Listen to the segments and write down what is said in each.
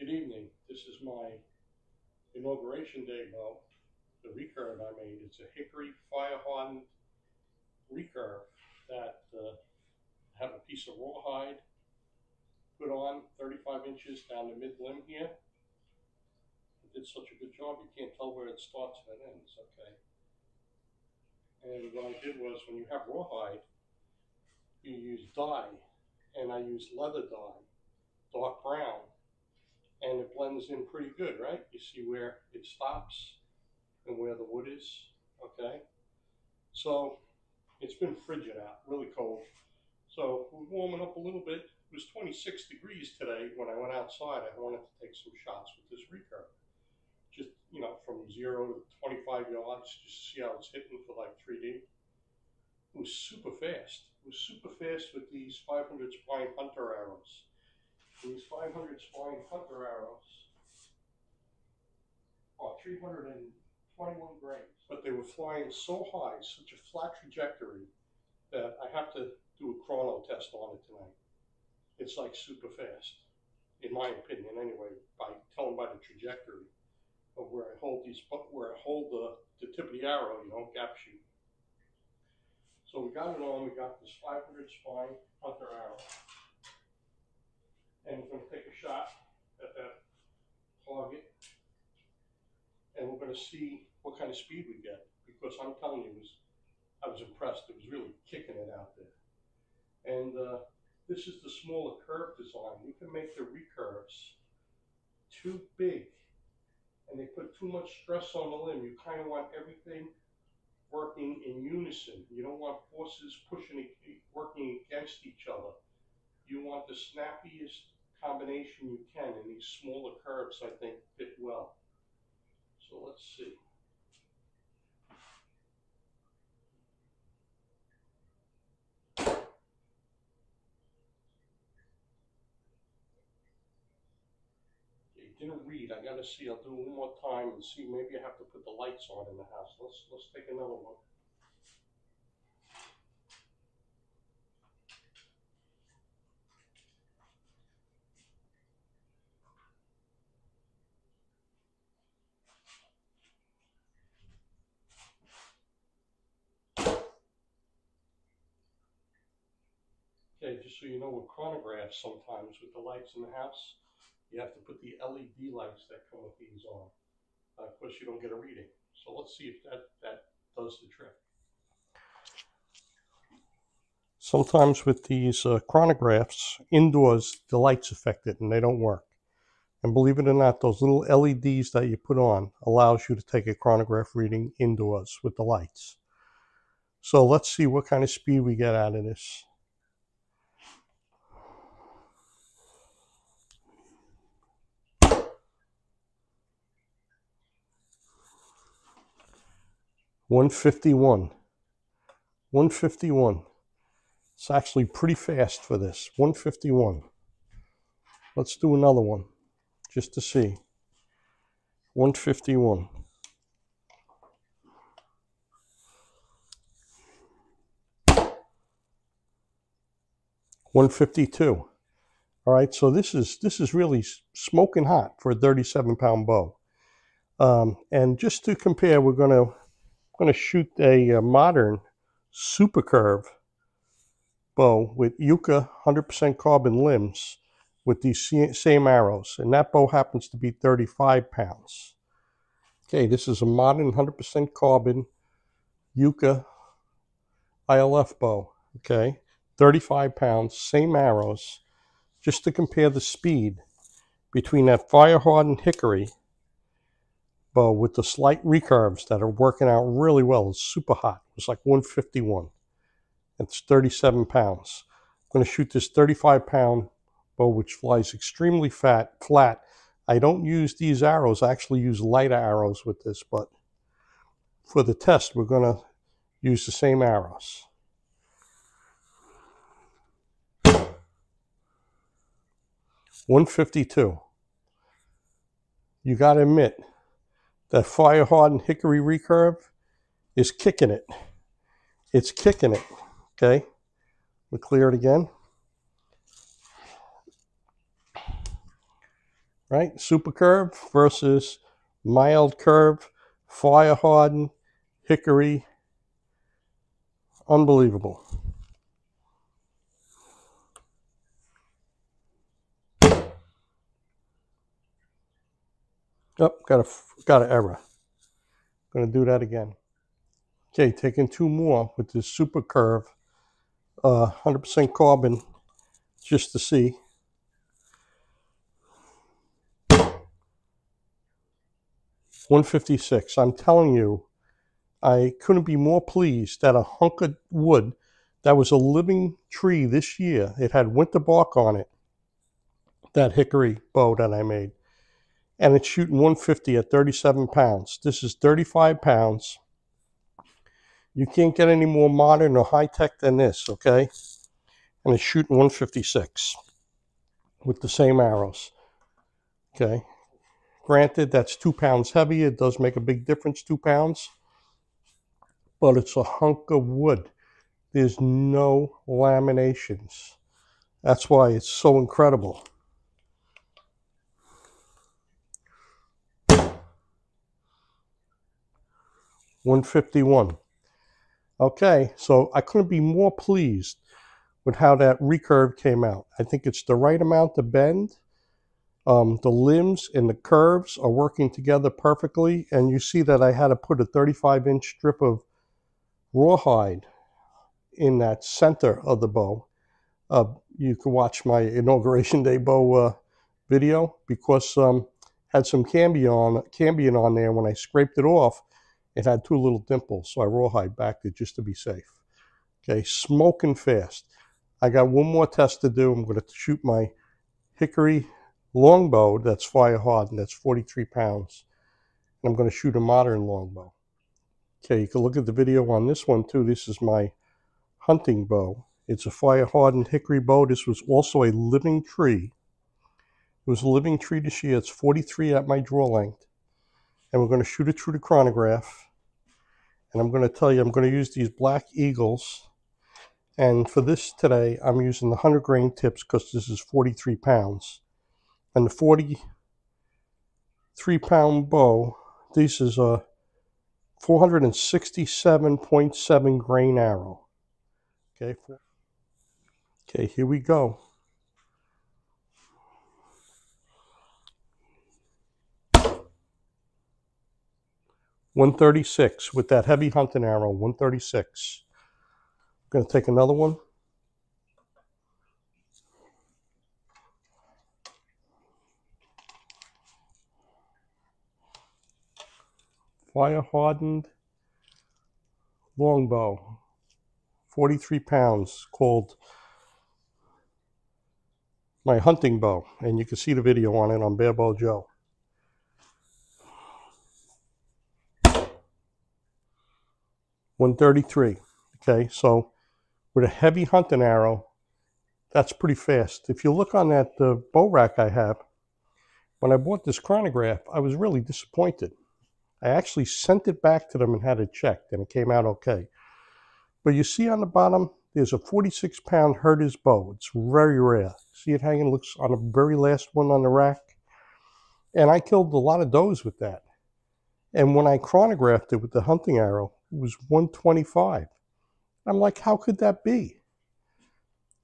Good evening. This is my inauguration day bow, the recurve I made. It's a hickory fire hardened recurve that I have a piece of rawhide put on 35 inches down the mid limb here. I did such a good job, you can't tell where it starts and it ends, okay? And what I did was, when you have rawhide, you use dye, and I used leather dye, dark brown, and it blends in pretty good, right? You see where it stops and where the wood is, okay? So it's been frigid out, really cold. So we're warming up a little bit. It was 26 degrees today when I went outside. I wanted to take some shots with this recurve. Just, you know, from 0 to 25 yards, just to see how it's hitting for like 3D. It was super fast. It was super fast with these 500 spine hunter arrows. These 500 spine hunter arrows are 321 grains, but they were flying so high, such a flat trajectory, that I have to do a chrono test on it tonight. It's like super fast, in my opinion anyway, telling by the trajectory of where I hold the tip of the arrow, you know, gap shoot. So we got it on, we got this 500 spine hunter arrow. And we're going to take a shot at that target. And we're going to see what kind of speed we get. Because I'm telling you, I was impressed. It was really kicking it out there. And this is the smaller curve design. You can make the recurves too big, and they put too much stress on the limb. You kind of want everything working in unison. You don't want forces working against each other. You want the snappiest combination you can, and these smaller curves, I think, fit well. So let's see. Didn't read. I gotta see. I'll do it one more time and see. Maybe I have to put the lights on in the house. Let's take another one. Okay, just so you know, with chronographs, sometimes with the lights in the house, you have to put the LED lights that come with these on. Of course, you don't get a reading. So let's see if that does the trick. Sometimes with these chronographs, indoors, the lights affect it and they don't work. And believe it or not, those little LEDs that you put on allows you to take a chronograph reading indoors with the lights. So let's see what kind of speed we get out of this. .151. 151. It's actually pretty fast for this. 151. Let's do another one just to see. 151. 152. All right, so this is really smoking hot for a 37-pound bow. And just to compare, we're going to shoot a modern super curve bow with Yucca 100% carbon limbs with these same arrows, and that bow happens to be 35 pounds. Okay, this is a modern 100% carbon Yucca ILF bow. Okay, 35 pounds, same arrows. Just to compare the speed between that fire hardened hickory bow with the slight recurves that are working out really well. It's super hot. It's like 151. It's 37 pounds. I'm going to shoot this 35-pound bow, which flies extremely flat. I don't use these arrows. I actually use lighter arrows with this, but for the test, we're going to use the same arrows. .152. You got to admit, that fire hardened hickory recurve is kicking it. It's kicking it. Okay, we'll clear it again. right? Super curve versus mild curve, fire hardened, hickory. Unbelievable. Oh, got an error. Gonna do that again. Okay, taking two more with this super curve, 100% carbon, just to see. $156. I'm telling you, I couldn't be more pleased that a hunk of wood that was a living tree this year. It had winter bark on it. That hickory bow that I made, and it's shooting 150 at 37 pounds. This is 35 pounds. You can't get any more modern or high tech than this, okay? And it's shooting 156 with the same arrows, okay? Granted, that's 2 pounds heavier. It does make a big difference, 2 pounds, but it's a hunk of wood. There's no laminations. That's why it's so incredible. $151. Okay, so I couldn't be more pleased with how that recurve came out. I think it's the right amount to bend. The limbs and the curves are working together perfectly, and you see that I had to put a 35-inch strip of rawhide in that center of the bow. You can watch my Inauguration Day bow video, because had some cambion on there. When I scraped it off, it had two little dimples, so I rawhide backed it just to be safe. Okay, smoking fast. I got one more test to do. I'm going to shoot my hickory longbow that's fire hardened. That's 43 pounds. And I'm going to shoot a modern longbow. Okay, you can look at the video on this one too. This is my hunting bow. It's a fire hardened hickory bow. This was also a living tree. It was a living tree this year. It's 43 at my draw length. And we're going to shoot it through the chronograph. And I'm going to tell you, I'm going to use these Black Eagles. And for this today, I'm using the 100 grain tips because this is 43 pounds. And the 43 pound bow, this is a 467.7 grain arrow. Okay, here we go. $136 with that heavy hunting arrow, 136. I'm going to take another one. Fire hardened longbow, 43 pounds, called my hunting bow. And you can see the video on it on Bare Bow Joe. $133. Okay, so with a heavy hunting arrow, that's pretty fast. If you look on that bow rack I have, when I bought this chronograph, I was really disappointed. I actually sent it back to them and had it checked, and it came out okay. But you see on the bottom, there's a 46 pound Herder's bow. It's very rare. See it hanging? Looks on the very last one on the rack. And I killed a lot of does with that. And when I chronographed it with the hunting arrow, it was 125. I'm like, how could that be?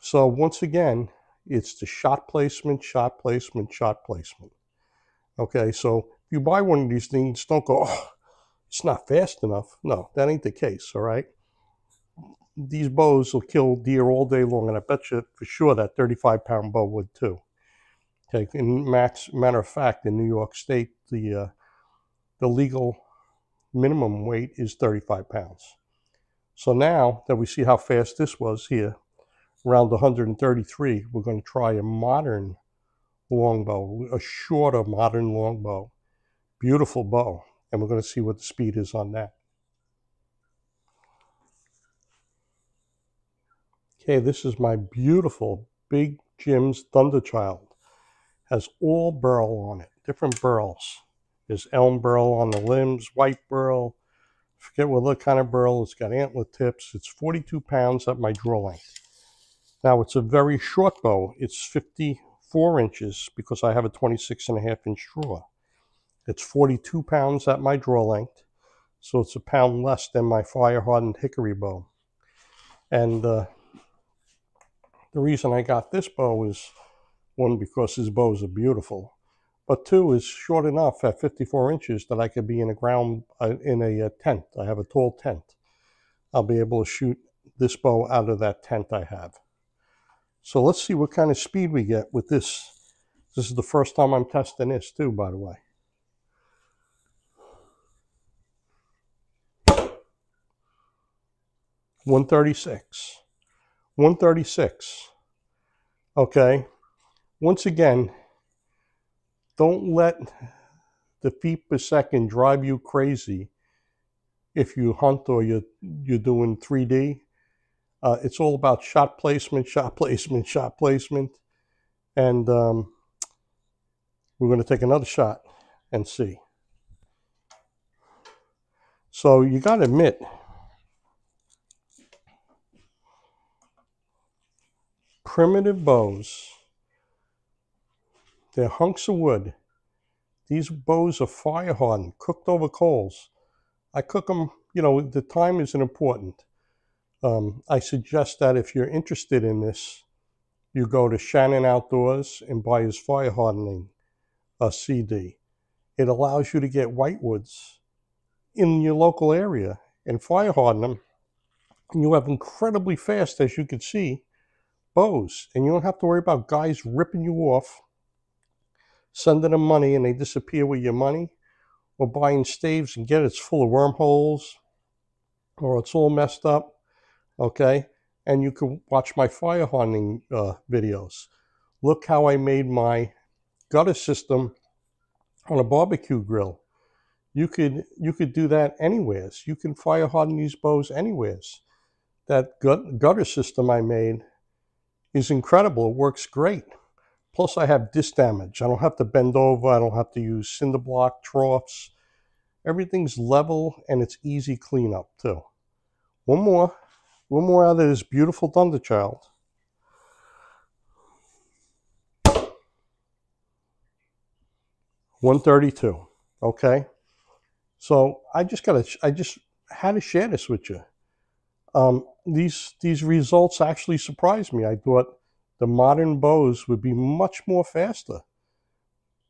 So once again, it's the shot placement, shot placement, shot placement. Okay, so if you buy one of these things, don't go, oh, it's not fast enough. No, that ain't the case, all right? These bows will kill deer all day long, and I bet you for sure that 35 pound bow would too. Okay, matter of fact, in New York State, the legal minimum weight is 35 pounds. So now that we see how fast this was here, around 133, we're going to try a modern longbow, a shorter modern longbow. Beautiful bow. And we're going to see what the speed is on that. Okay, this is my beautiful Big Jim's Thunderchild. Has all burl on it, different burls. There's elm burl on the limbs, white burl. Forget what kind of burl. It's got antler tips. It's 42 pounds at my draw length. Now, it's a very short bow. It's 54 inches because I have a 26.5-inch draw. It's 42 pounds at my draw length, so it's a pound less than my fire-hardened hickory bow. And the reason I got this bow is, one, because his bows are beautiful, but two, is short enough at 54 inches that I could be in a tent. I have a tall tent. I'll be able to shoot this bow out of that tent I have. So let's see what kind of speed we get with this. This is the first time I'm testing this too, by the way. .136. 136. Okay. Once again, don't let the feet per second drive you crazy if you hunt or you're doing 3D. It's all about shot placement, shot placement, shot placement. And we're going to take another shot and see. So you got to admit, primitive bows, they're hunks of wood. These bows are fire hardened, cooked over coals. I cook them, the time isn't important. I suggest that if you're interested in this, you go to Shannon Outdoors and buy his fire hardening CD. It allows you to get whitewoods in your local area and fire harden them. And you have incredibly fast, as you can see, bows. And you don't have to worry about guys ripping you off, sending them money and they disappear with your money, or buying staves and it's full of wormholes, or it's all messed up, okay? And you can watch my fire hardening videos. Look how I made my gutter system on a barbecue grill. You could do that anywheres. You can fire harden these bows anywheres. That gutter system I made is incredible. It works great. Plus I have disc damage. I don't have to bend over. I don't have to use cinder block troughs. Everything's level and it's easy cleanup too. One more out of this beautiful Thunderchild. .132. Okay. So I just had to share this with you. These results actually surprised me. I thought the modern bows would be much more faster,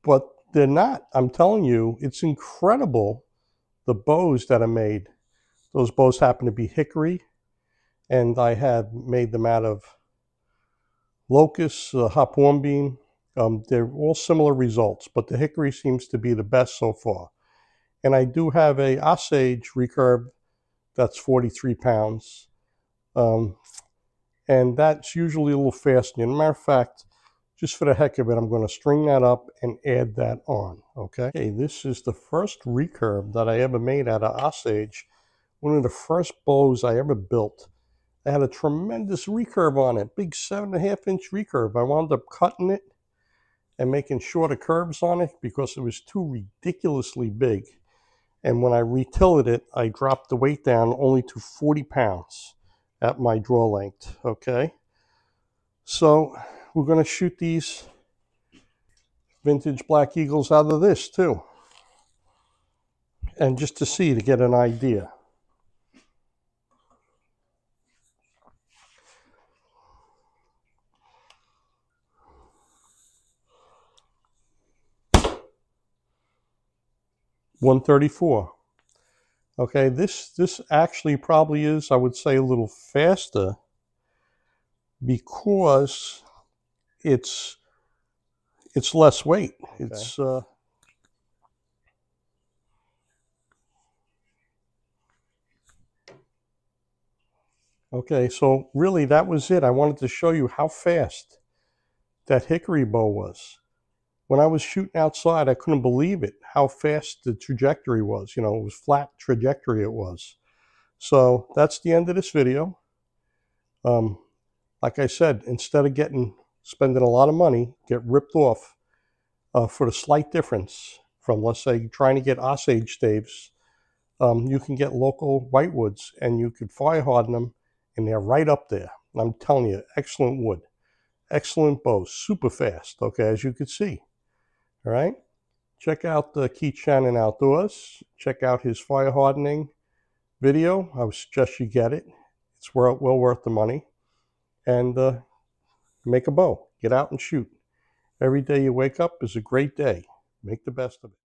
but they're not. I'm telling you, it's incredible, the bows that are made. Those bows happen to be hickory, and I had made them out of locust, hop hornbeam. They're all similar results, but the hickory seems to be the best so far. And I do have a Osage recurve that's 43 pounds. And that's usually a little faster. As a matter of fact, just for the heck of it, I'm going to string that up and add that on, okay? Okay, this is the first recurve that I ever made out of Osage. One of the first bows I ever built. I had a tremendous recurve on it, big 7.5-inch recurve. I wound up cutting it and making shorter curves on it because it was too ridiculously big. And when I retilled it, I dropped the weight down only to 40 pounds at my draw length, okay? So we're going to shoot these vintage Black Eagles out of this too. And just to see, to get an idea. .134. Okay, this actually probably is, I would say, a little faster because it's less weight. Okay. It's okay, so really that was it. I wanted to show you how fast that hickory bow was. When I was shooting outside, I couldn't believe it, how fast the trajectory was. It was flat trajectory it was. So that's the end of this video. Like I said, instead of spending a lot of money, get ripped off for the slight difference from, let's say, trying to get Osage staves, you can get local whitewoods and you could fire harden them and they're right up there. I'm telling you, excellent wood. Excellent bow, super fast, okay, as you can see. All right, check out Keith Shannon Outdoors. Check out his fire hardening video. I would suggest you get it. It's well worth the money. And make a bow. Get out and shoot. Every day you wake up is a great day. Make the best of it.